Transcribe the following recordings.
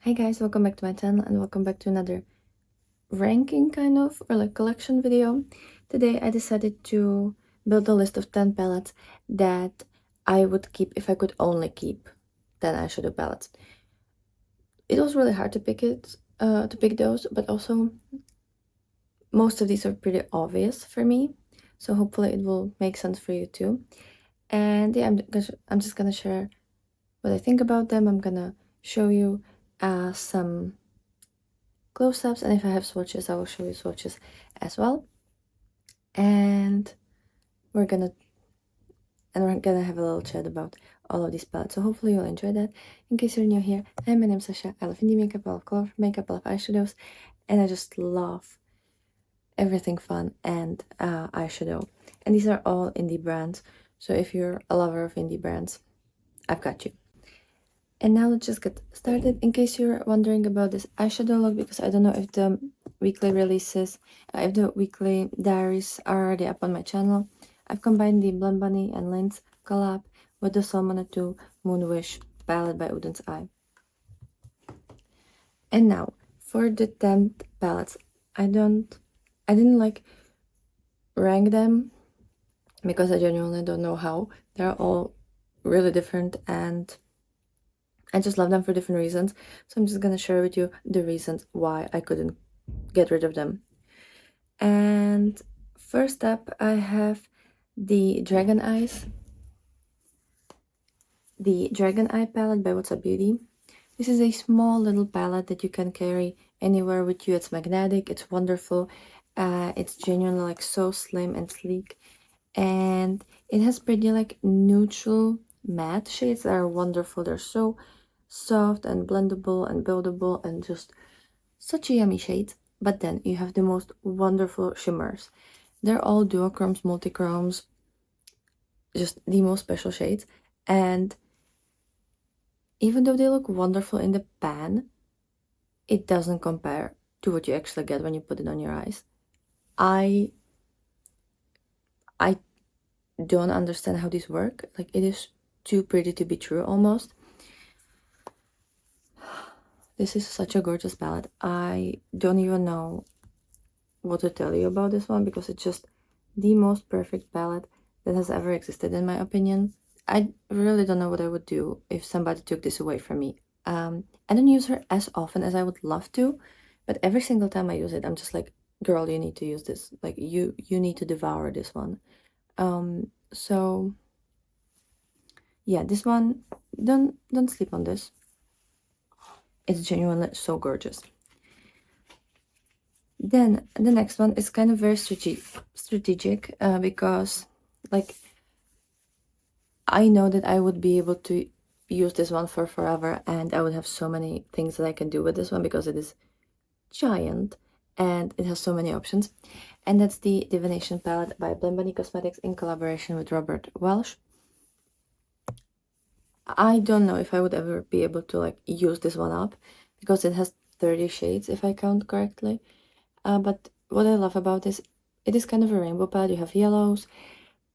Hi guys, welcome back to my channel and welcome back to another ranking kind of or like collection video. Today I decided to build a list of 10 palettes that I would keep if I could only keep 10 eyeshadow palettes. It was really hard to pick those, but also most of these are pretty obvious for me, so hopefully it will make sense for you too. And yeah, I'm just gonna share what I think about them. I'm gonna show you some close-ups, and if I have swatches I will show you swatches as well. And we're gonna have a little chat about all of these palettes, so hopefully you'll enjoy that. In case you're new here, hi, my name's Sasha. I love indie makeup, I love color makeup, I love eyeshadows, and I just love everything fun and eyeshadow. And these are all indie brands, so if you're a lover of indie brands, I've got you. And now let's just get started. In case you're wondering about this eyeshadow look, because I don't know if the weekly releases, if the weekly diaries are already up on my channel, I've combined the Blend Bunny and Lin's collab with the Salmon 2 Moon Wish palette by Uden's Eye. And now for the 10 palettes, I didn't like rank them because I genuinely don't know how. They're all really different and I just love them for different reasons, so I'm just gonna share with you the reasons why I couldn't get rid of them. And first up, I have the Dragon Eye palette by What's Up Beauty. This is a small little palette that you can carry anywhere with you. It's magnetic, it's wonderful, it's genuinely like so slim and sleek, and it has pretty like neutral matte shades that are wonderful. They're so soft and blendable and buildable and just such a yummy shade. But then you have the most wonderful shimmers. They're all duochromes, multichromes, just the most special shades. And even though they look wonderful in the pan, it doesn't compare to what you actually get when you put it on your eyes. I don't understand how these work. Like, it is too pretty to be true almost. This is such a gorgeous palette. I don't even know what to tell you about this one because it's just the most perfect palette that has ever existed, in my opinion. I really don't know what I would do if somebody took this away from me. I don't use her as often as I would love to, but every single time I use it, I'm just like, girl, you need to use this. Like, you need to devour this one. So yeah, this one, don't sleep on this. It's genuinely so gorgeous. Then the next one is kind of very strategic because like I know that I would be able to use this one for forever and I would have so many things that I can do with this one because it is giant and it has so many options. And that's the Divination palette by Blend Bunny Cosmetics in collaboration with Robert Welsh. I don't know if I would ever be able to like use this one up because it has 30 shades if I count correctly. But what I love about this, it is kind of a rainbow palette. You have yellows,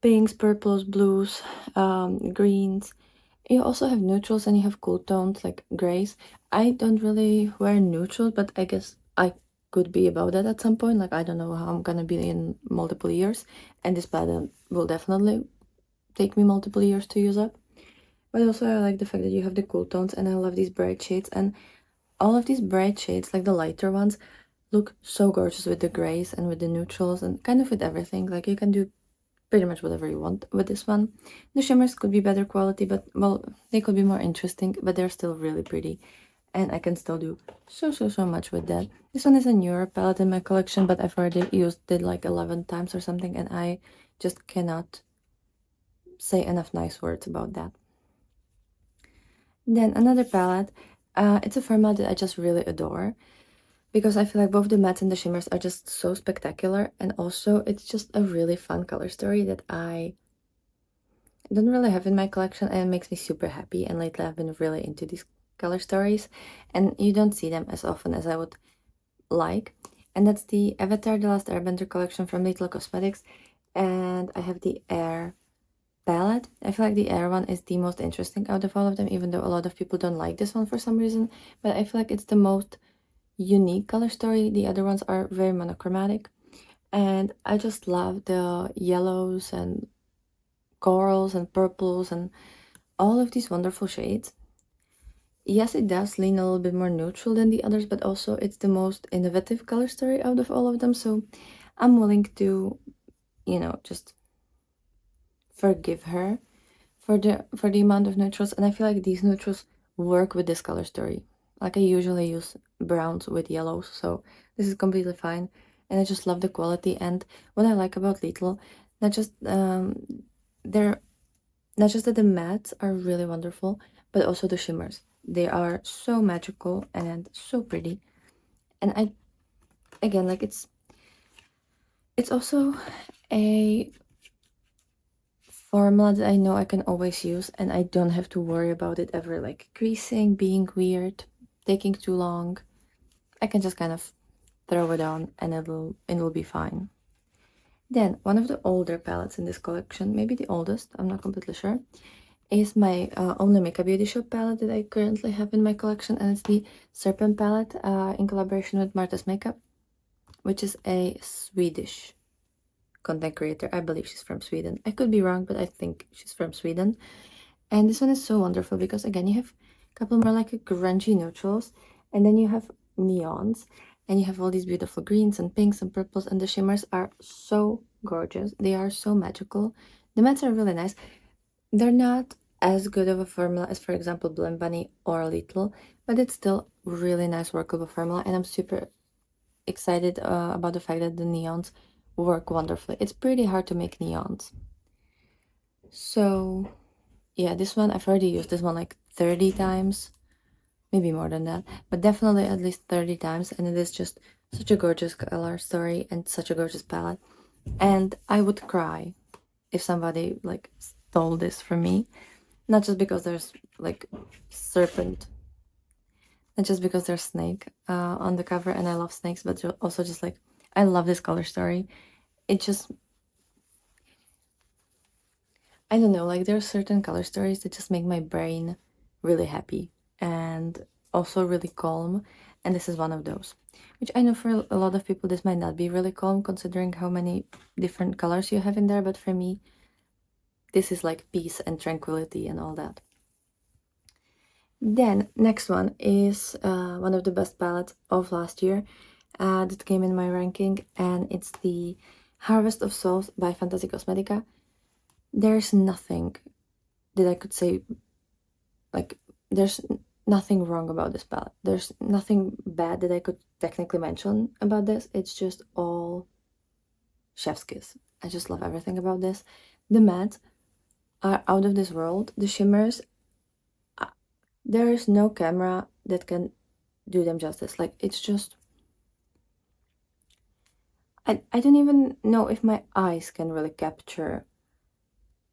pinks, purples, blues, greens. You also have neutrals and you have cool tones like grays. I don't really wear neutrals, but I guess I could be about that at some point. Like, I don't know how I'm gonna be in multiple years, and this palette will definitely take me multiple years to use up. But also I like the fact that you have the cool tones, and I love these bright shades, and all of these bright shades, like the lighter ones, look so gorgeous with the grays and with the neutrals and kind of with everything. Like, you can do pretty much whatever you want with this one. The shimmers could be better quality, but well, they could be more interesting, but they're still really pretty. And I can still do so much with that. This one is a newer palette in my collection, but I've already used it like 11 times or something, and I just cannot say enough nice words about that. Then another palette, it's a format that I just really adore because I feel like both the mattes and the shimmers are just so spectacular, and also it's just a really fun color story that I don't really have in my collection, and it makes me super happy. And lately I've been really into these color stories, and you don't see them as often as I would like. And that's the Avatar: The Last Airbender collection from Little Cosmetics, and I have the Air palette. I feel like the air one is the most interesting out of all of them, even though a lot of people don't like this one for some reason. But I feel like it's the most unique color story. The other ones are very monochromatic. And I just love the yellows and corals and purples and all of these wonderful shades. Yes, it does lean a little bit more neutral than the others, but also it's the most innovative color story out of all of them. So I'm willing to, just forgive her for the amount of neutrals. And I feel like these neutrals work with this color story. Like I usually use browns with yellows, so this is completely fine. And I just love the quality. And what I like about Little, not just they're not just that the mattes are really wonderful, but also the shimmers. They are so magical and so pretty. And I again like it's also a formula that I know I can always use and I don't have to worry about it ever like creasing, being weird, taking too long. I can just kind of throw it on and it'll be fine. Then one of the older palettes in this collection, maybe the oldest, I'm not completely sure, is my Only Makeup Beauty Shop palette that I currently have in my collection, and it's the Serpent palette in collaboration with Marta's Makeup, which is a Swedish content creator. I believe she's from Sweden. I could be wrong, but I think she's from Sweden. And this one is so wonderful because again, you have a couple more like grungy neutrals, and then you have neons, and you have all these beautiful greens and pinks and purples, and the shimmers are so gorgeous. They are so magical. The mattes are really nice. They're not as good of a formula as, for example, Blend Bunny or Little, but it's still really nice workable formula, and I'm super excited about the fact that the neons work wonderfully. It's pretty hard to make neons. So yeah, this one, I've already used this one like 30 times, maybe more than that, but definitely at least 30 times, and it is just such a gorgeous color story and such a gorgeous palette. And I would cry if somebody like stole this from me, not just because there's like serpent, not just because there's snake on the cover, and I love snakes, but also just like I love this color story. It just, I don't know, like there are certain color stories that just make my brain really happy and also really calm, and this is one of those. Which I know for a lot of people this might not be really calm considering how many different colors you have in there, but for me this is like peace and tranquility and all that. Then next one is one of the best palettes of last year that came in my ranking, and it's the Harvest of Souls by Fantasy Cosmetica. There's nothing that I could say, like, there's nothing wrong about this palette. There's nothing bad that I could technically mention about this. It's just all chef's kiss. I just love everything about this. The mattes are out of this world. The shimmers, there is no camera that can do them justice. Like, it's just, I don't even know if my eyes can really capture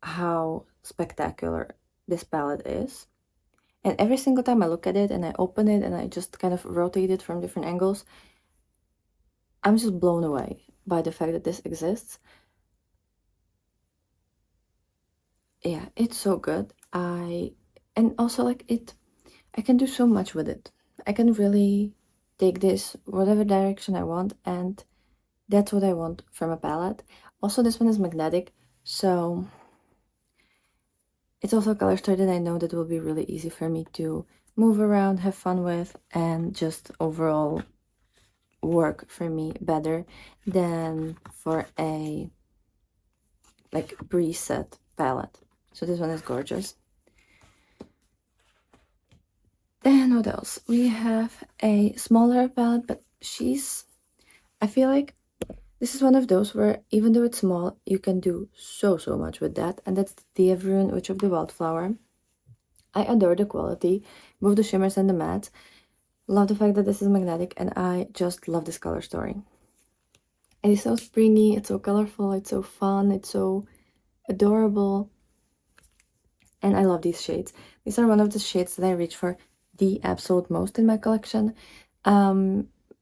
how spectacular this palette is. And every single time I look at it and I open it and I just kind of rotate it from different angles, I'm just blown away by the fact that this exists. Yeah, it's so good. And also like I can do so much with it. I can really take this whatever direction I want, and that's what I want from a palette. Also, this one is magnetic, so it's also a color story that I know that will be really easy for me to move around, have fun with, and just overall work for me better than for a like preset palette. So this one is gorgeous. Then what else? We have a smaller palette, but I feel like this is one of those where even though it's small, you can do so much with that, and that's the Everyone Witch of the Wildflower. I adore the quality, both the shimmers and the mattes. Love the fact that this is magnetic, and I just love this color story. It is so springy, it's so colorful, it's so fun, it's so adorable, and I love these shades. These are one of the shades that I reach for the absolute most in my collection.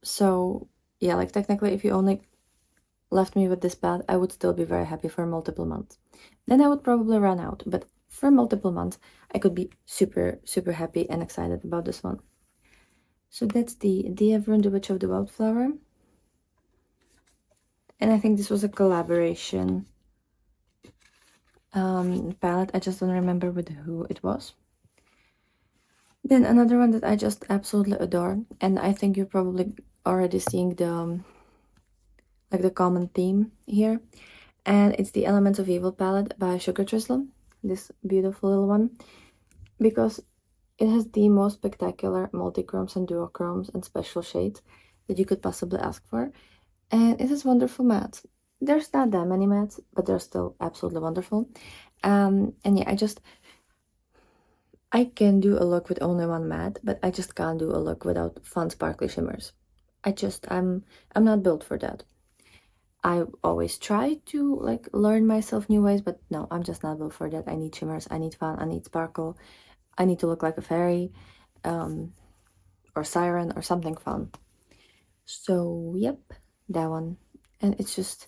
So yeah, like technically if you only left me with this palette, I would still be very happy for multiple months. Then I would probably run out, but for multiple months, I could be super, super happy and excited about this one. So that's the Everyone the Witch of the Wildflower. And I think this was a collaboration palette. I just don't remember with who it was. Then another one that I just absolutely adore, and I think you're probably already seeing the like the common theme here, and it's the Elements of Evil palette by Sugar Drizzle, this beautiful little one, because it has the most spectacular multi-chromes and duochromes and special shades that you could possibly ask for, and it has wonderful mattes. There's not that many mattes, but they're still absolutely wonderful. And yeah, I can do a look with only one matte, but I just can't do a look without fun sparkly shimmers. I'm not built for that. I always try to like learn myself new ways, but no, I'm just not built for that. I need shimmers, I need fun, I need sparkle, I need to look like a fairy, or siren or something fun. So yep, that one. And it's just,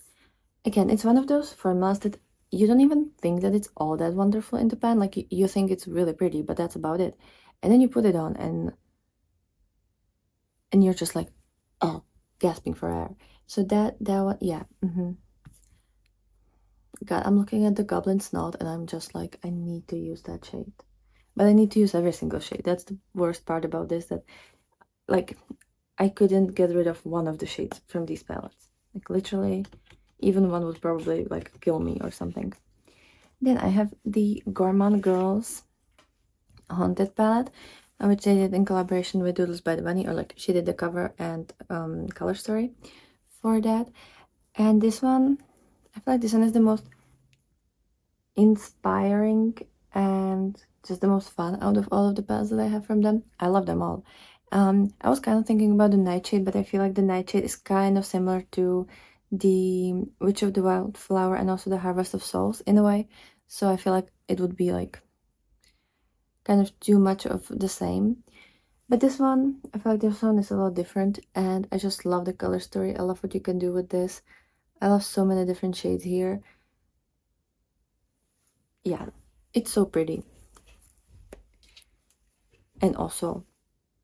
again, it's one of those formulas that you don't even think that it's all that wonderful in the pan. Like you think it's really pretty, but that's about it. And then you put it on and you're just like, oh, gasping for air. So that one, yeah. God, I'm looking at the Goblin Snout and I'm just like, I need to use that shade. But I need to use every single shade. That's the worst part about this, that like I couldn't get rid of one of the shades from these palettes. Like literally, even one would probably like kill me or something. Then I have the Gourmand Girls Haunted palette, which they did in collaboration with Doodles by the Bunny, or like she did the cover and color story for that. And this one, I feel like this one is the most inspiring and just the most fun out of all of the palettes that I have from them. I love them all. I was kind of thinking about the Nightshade, but I feel like the Nightshade is kind of similar to the Witch of the Wildflower and also the Harvest of Souls in a way. So I feel like it would be like kind of too much of the same. But this one, I feel like this one is a lot different, and I just love the color story. I love what you can do with this. I love so many different shades here. Yeah, it's so pretty. And also,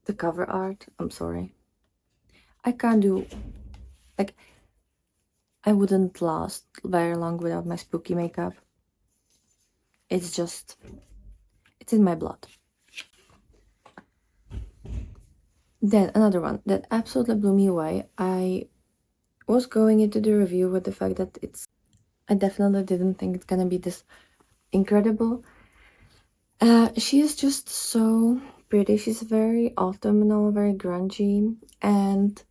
the cover art, I'm sorry. I can't do, like, I wouldn't last very long without my spooky makeup. It's just, it's in my blood. Then another one that absolutely blew me away. I was going into the review with the fact that I definitely didn't think it's gonna be this incredible. She is just so pretty. She's very autumnal, very grungy, and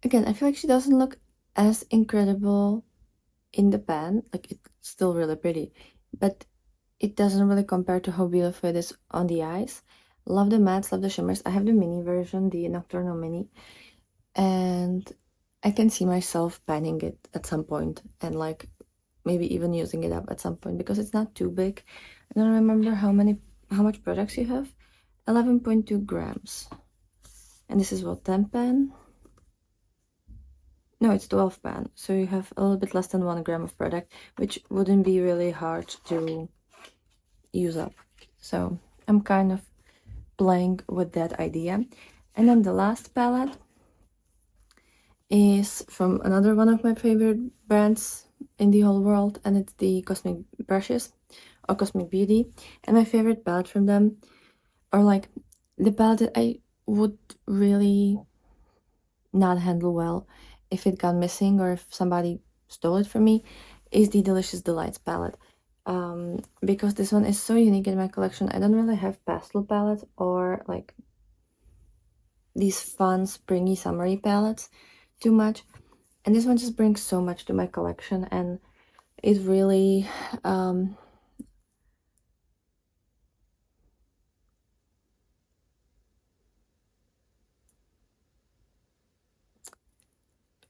again, I feel like she doesn't look as incredible in the pan. Like it's still really pretty, but it doesn't really compare to how beautiful it is on the eyes. Love the mattes, love the shimmers. I have the mini version, the Nocturnal Mini, and I can see myself panning it at some point and like maybe even using it up at some point because it's not too big. I don't remember how much products you have. 11.2 grams. And this is what, 10 pan? No, it's 12 pan. So you have a little bit less than 1 gram of product, which wouldn't be really hard to use up. So I'm kind of playing with that idea. And then the last palette is from another one of my favorite brands in the whole world, and it's the Cosmic Brushes or Cosmic Beauty. And my favorite palette from them, or like the palette that I would really not handle well if it got missing or if somebody stole it from me, is the Delicious Delights palette. Because this one is so unique in my collection. I don't really have pastel palettes or like these fun springy summery palettes too much, and this one just brings so much to my collection, and it really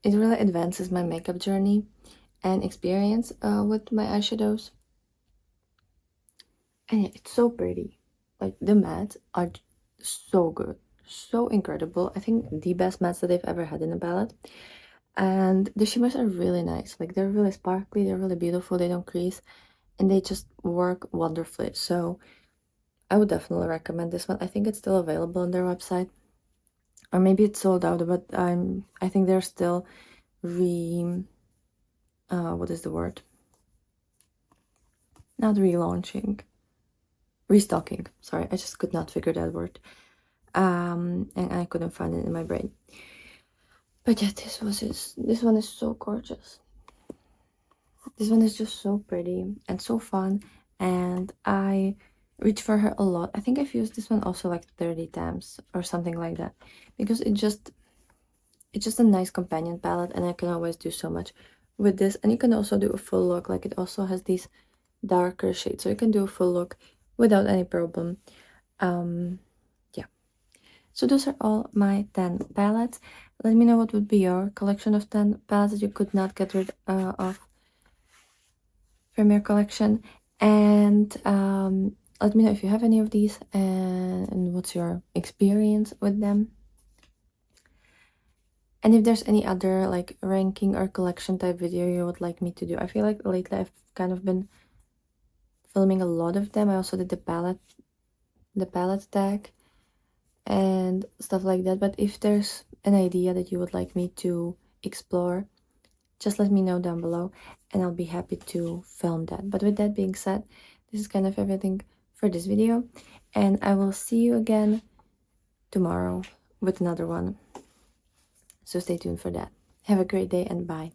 it really advances my makeup journey and experience with my eyeshadows. And yeah, it's so pretty. Like the mattes are so good, so incredible. I think the best mattes that I've ever had in a palette. And the shimmers are really nice. Like, they're really sparkly, they're really beautiful, they don't crease, and they just work wonderfully. So I would definitely recommend this one. I think it's still available on their website, or maybe it's sold out, but I think they're still what is the word? Not relaunching, restocking. Sorry, I just could not figure that word. And I couldn't find it in my brain. But yeah, this one is so gorgeous. This one is just so pretty and so fun, and I reach for her a lot. I think I've used this one also like 30 times or something like that, because it's just a nice companion palette, and I can always do so much with this. And you can also do a full look, like it also has these darker shades, so you can do a full look without any problem. Yeah, so those are all my 10 palettes. Let me know what would be your collection of 10 palettes that you could not get rid of from your collection, and let me know if you have any of these and what's your experience with them. And if there's any other like ranking or collection type video you would like me to do. I feel like lately I've kind of been filming a lot of them. I also did the palette tag and stuff like that. But if there's an idea that you would like me to explore, just let me know down below and I'll be happy to film that. But with that being said, this is kind of everything for this video, and I will see you again tomorrow with another one. So stay tuned for that. Have a great day and bye.